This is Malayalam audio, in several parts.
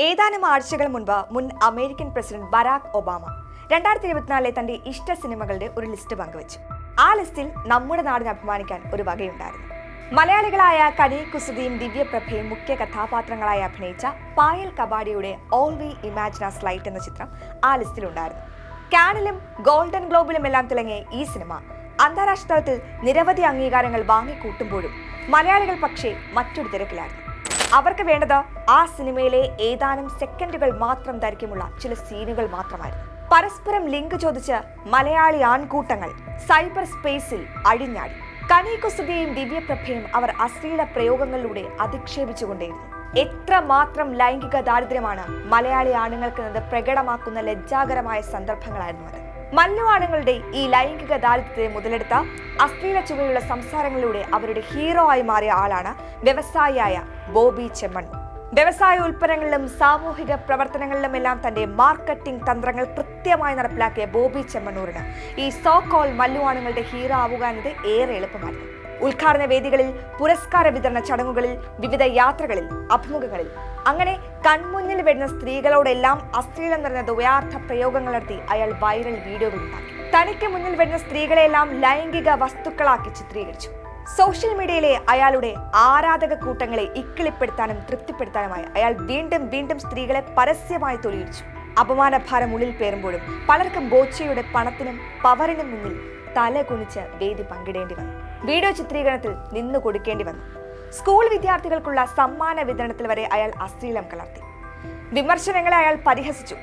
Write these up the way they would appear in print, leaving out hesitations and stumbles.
ഏതാനും ആഴ്ചകൾ മുൻപ് മുൻ അമേരിക്കൻ പ്രസിഡന്റ് ബരാക് ഒബാമ 2024 തന്റെ ഇഷ്ട സിനിമകളുടെ ഒരു ലിസ്റ്റ് പങ്കുവച്ചു. ആ ലിസ്റ്റിൽ നമ്മുടെ നാടിന് അഭിമാനിക്കാൻ ഒരു വകയുണ്ടായിരുന്നു. മലയാളികളായ കനി കുസൃതിയും ദിവ്യപ്രഭയും മുഖ്യ കഥാപാത്രങ്ങളായി അഭിനയിച്ച പായൽ കബാഡിയുടെ All We Imagine as Light എന്ന ചിത്രം ആ ലിസ്റ്റിലുണ്ടായിരുന്നു. കാനിലും ഗോൾഡൻ ഗ്ലോബിലുമെല്ലാം തിളങ്ങിയ ഈ സിനിമ അന്താരാഷ്ട്ര തലത്തിൽ നിരവധി അംഗീകാരങ്ങൾ വാങ്ങിക്കൂട്ടുമ്പോഴും മലയാളികൾ പക്ഷേ മറ്റൊരു തിരക്കിലായിരുന്നു. അവർക്ക് വേണ്ടത് ആ സിനിമയിലെ ഏതാനും സെക്കൻഡുകൾ മാത്രം ദൈർഘ്യമുള്ള ചില സീനുകൾ മാത്രമായിരുന്നു. പരസ്പരം ലിങ്ക് ചോദിച്ച് മലയാളി ആൺകൂട്ടങ്ങൾ സൈബർ സ്പേസിൽ അഴിഞ്ഞാടി. കനി കുസൃതിയും ദിവ്യപ്രഭയും അവർ അശ്ലീല പ്രയോഗങ്ങളിലൂടെ അധിക്ഷേപിച്ചുകൊണ്ടേയിരുന്നു. എത്രമാത്രം ലൈംഗിക ദാരിദ്ര്യമാണ് മലയാളി ആണുങ്ങൾക്കെന്നത് പ്രകടമാക്കുന്ന ലജ്ജാകരമായ സന്ദർഭങ്ങളായിരുന്നു അത്. മല്ലു ആണുങ്ങളുടെ ഈ ലൈംഗിക ദാരിദ്ര്യത്തെ മുതലെടുത്ത അശ്ലീല ചുവയുള്ള സംസാരങ്ങളിലൂടെ അവരുടെ ഹീറോ ആയി മാറിയ ആളാണ് വ്യവസായിയായ BoChe. വ്യവസായ ഉൽപ്പന്നങ്ങളിലും സാമൂഹിക പ്രവർത്തനങ്ങളിലുമെല്ലാം തന്റെ മാർക്കറ്റിംഗ് തന്ത്രങ്ങൾ കൃത്യമായി നടപ്പിലാക്കിയ BoChe ഈ സോ കോൾ മല്ലു ആണുങ്ങളുടെ ഹീറോ ആവുക എന്നത് ഏറെ എളുപ്പമായിരുന്നു. ഉദ്ഘാടന വേദികളിൽ, പുരസ്കാര വിതരണ ചടങ്ങുകളിൽ, വിവിധ യാത്രകളിൽ, അഭിമുഖങ്ങളിൽ, അങ്ങനെ കൺമുന്നിൽ വരുന്ന സ്ത്രീകളോടെല്ലാം അശ്ലീലം നിറഞ്ഞ ദ്വയാർത്ഥ പ്രയോഗങ്ങൾ നടത്തി അയാൾ വൈറൽ വീഡിയോകൾ ഉണ്ടാക്കി. തനിക്ക് മുന്നിൽ വരുന്ന സ്ത്രീകളെല്ലാം ലൈംഗിക വസ്തുക്കളാക്കി ചിത്രീകരിച്ചു. സോഷ്യൽ മീഡിയയിലെ അയാളുടെ ആരാധക കൂട്ടങ്ങളെ ഇക്കിളിപ്പെടുത്താനും തൃപ്തിപ്പെടുത്താനുമായി അയാൾ വീണ്ടും വീണ്ടും സ്ത്രീകളെ പരസ്യമായി തൊലിയിടിച്ചു. അപമാനഭാരം ഉള്ളിൽ പേറുമ്പോഴും പലർക്കും BoCheയുടെ പണത്തിനും പവറിനും മുന്നിൽ തല കുനിച്ച് വേദി പങ്കിടേണ്ടി വന്നു. വീഡിയോ ചിത്രീകരണത്തിൽ നിന്നു കൊടുക്കേണ്ടി വന്നു. സ്കൂൾ വിദ്യാർത്ഥികൾക്കുള്ള സമ്മാന വിതരണത്തിൽ വരെ അയാൾ അശ്ലീലം കലർത്തി. വിമർശനങ്ങളെ അയാൾ പരിഹസിച്ചു.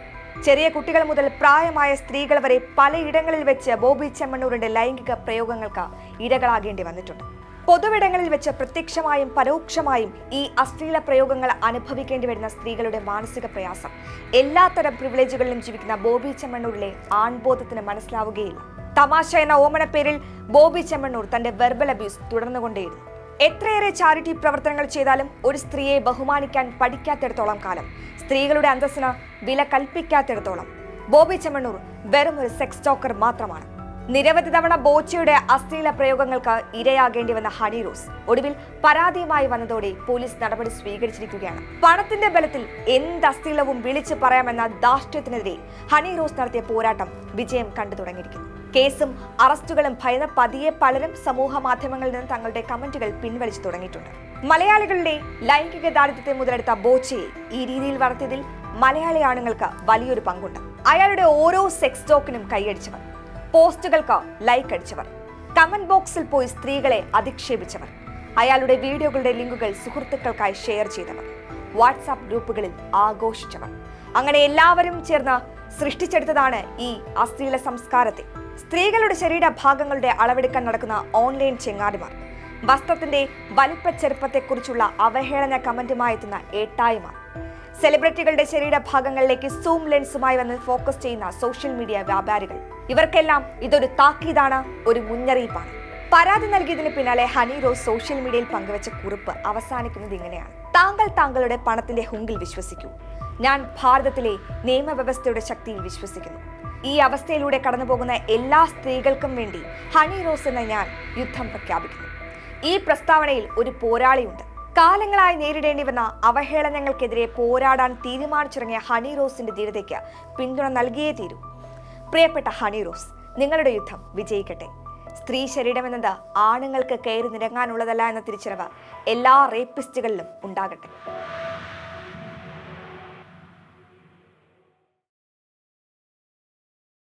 ചെറിയ കുട്ടികൾ മുതൽ പ്രായമായ സ്ത്രീകൾ വരെ പലയിടങ്ങളിൽ വെച്ച് BoChe ലൈംഗിക പ്രയോഗങ്ങൾക്ക് ഇരകളാകേണ്ടി വന്നിട്ടുണ്ട്. പൊതുവിടങ്ങളിൽ വെച്ച് പ്രത്യക്ഷമായും പരോക്ഷമായും ഈ അശ്ലീല പ്രയോഗങ്ങൾ അനുഭവിക്കേണ്ടി വരുന്ന സ്ത്രീകളുടെ മാനസിക പ്രയാസം എല്ലാത്തരം പ്രിവിലേജുകളിലും ജീവിക്കുന്ന BoChe ആൺബോധത്തിന് മനസ്സിലാവുകയില്ല. തമാശ എന്ന ഓമന പേരിൽ BoChe തന്റെ വെർബൽ അബ്യൂസ് തുടർന്നുകൊണ്ടേയിരുന്നു. എത്രയേറെ ചാരിറ്റി പ്രവർത്തനങ്ങൾ ചെയ്താലും ഒരു സ്ത്രീയെ ബഹുമാനിക്കാൻ പഠിക്കാത്തിടത്തോളം കാലം, സ്ത്രീകളുടെ അന്തസ്സിന് വില കൽപ്പിക്കാത്തിടത്തോളം BoChe വെറും ഒരു സെക്സ് ടോക്കർ മാത്രമാണ്. നിരവധി തവണ BoCheയുടെ അശ്ലീല പ്രയോഗങ്ങൾക്ക് ഇരയാകേണ്ടി വന്ന ഹണി റോസ് ഒടുവിൽ പരാതിയുമായി വന്നതോടെ പോലീസ് നടപടി സ്വീകരിച്ചിരിക്കുകയാണ്. പണത്തിന്റെ ബലത്തിൽ എന്ത് അശ്ലീലവും വിളിച്ചു പറയാമെന്ന ധാർഷ്ട്യത്തിനെതിരെ ഹണി റോസ് നടത്തിയ പോരാട്ടം വിജയം കണ്ടു തുടങ്ങിയിരിക്കുന്നു. കേസും അറസ്റ്റുകളും ഭയന്ന പതിയെ പലരും സമൂഹ മാധ്യമങ്ങളിൽ നിന്ന് തങ്ങളുടെ കമന്റുകൾ പിൻവലിച്ചു തുടങ്ങിയിട്ടുണ്ട്. മലയാളികളുടെ ലൈംഗിക ദാരിദ്ര്യത്തെ മുതലെടുത്ത BoChe ഈ രീതിയിൽ വളർത്തിയതിൽ മലയാളി ആണുങ്ങൾക്ക് വലിയൊരു പങ്കുണ്ട്. അയാളുടെ ഓരോ സെക്സ് ടോക്കിനും കൈയടിച്ചവർ, പോസ്റ്റുകൾക്ക് ലൈക്ക് അടിച്ചവർ, കമന്റ് ബോക്സിൽ പോയി സ്ത്രീകളെ അധിക്ഷേപിച്ചവർ, അയാളുടെ വീഡിയോകളുടെ ലിങ്കുകൾ സുഹൃത്തുക്കൾക്കായി ഷെയർ ചെയ്തവർ, വാട്സാപ്പ് ഗ്രൂപ്പുകളിൽ ആഘോഷിച്ചവർ, അങ്ങനെ എല്ലാവരും ചേർന്ന് സൃഷ്ടിച്ചെടുത്തതാണ് ഈ അശ്ലീല സംസ്കാരത്തെ. സ്ത്രീകളുടെ ശരീരഭാഗങ്ങളുടെ അളവെടുക്കാൻ നടക്കുന്ന ഓൺലൈൻ ചെങ്ങാടിമാർ, വസ്ത്രത്തിന്റെ വലിപ്പച്ചെറുപ്പത്തെക്കുറിച്ചുള്ള അവഹേളന കമന്റുമായി എത്തുന്ന ഏട്ടായിമാർ, സെലിബ്രിറ്റികളുടെ ശരീരഭാഗങ്ങളിലേക്ക് സൂം ലെൻസുമായി വന്ന് ഫോക്കസ് ചെയ്യുന്ന സോഷ്യൽ മീഡിയ വ്യാപാരികൾ, ഇവർക്കെല്ലാം ഇതൊരു താക്കീതാണ്, ഒരു മുന്നറിയിപ്പാണ്. പരാതി നൽകിയതിന് പിന്നാലെ ഹണി റോസ് സോഷ്യൽ മീഡിയയിൽ പങ്കുവച്ച കുറിപ്പ് അവസാനിക്കുന്നത് ഇങ്ങനെയാണ്: താങ്കൾ താങ്കളുടെ പണത്തിന്റെ ഹുങ്കിൽ വിശ്വസിക്കൂ. ഞാൻ ഭാരതത്തിലെ നിയമവ്യവസ്ഥയുടെ ശക്തിയിൽ വിശ്വസിക്കുന്നു. ഈ അവസ്ഥയിലൂടെ കടന്നുപോകുന്ന എല്ലാ സ്ത്രീകൾക്കും വേണ്ടി ഹണി റോസ് എന്ന ഞാൻ യുദ്ധം പ്രഖ്യാപിക്കുന്നു. ഈ പ്രസ്താവനയിൽ ഒരു പോരാളിയുണ്ട്. കാലങ്ങളായി നേരിടേണ്ടി വന്ന അവഹേളനങ്ങൾക്കെതിരെ പോരാടാൻ തീരുമാനിച്ചിറങ്ങിയ ഹണി റോസിന്റെ ധീരതയ്ക്ക് പിന്തുണ നൽകിയേ തീരൂ. പ്രിയപ്പെട്ട ഹണി റോസ്, നിങ്ങളുടെ യുദ്ധം വിജയിക്കട്ടെ. സ്ത്രീ ശരീരമെന്നത് ആണുങ്ങൾക്ക് കയറി നിരങ്ങാനുള്ളതല്ല എന്ന തിരിച്ചറിവ് എല്ലാ റേപ്പിസ്റ്റുകളിലും ഉണ്ടാകട്ടെ.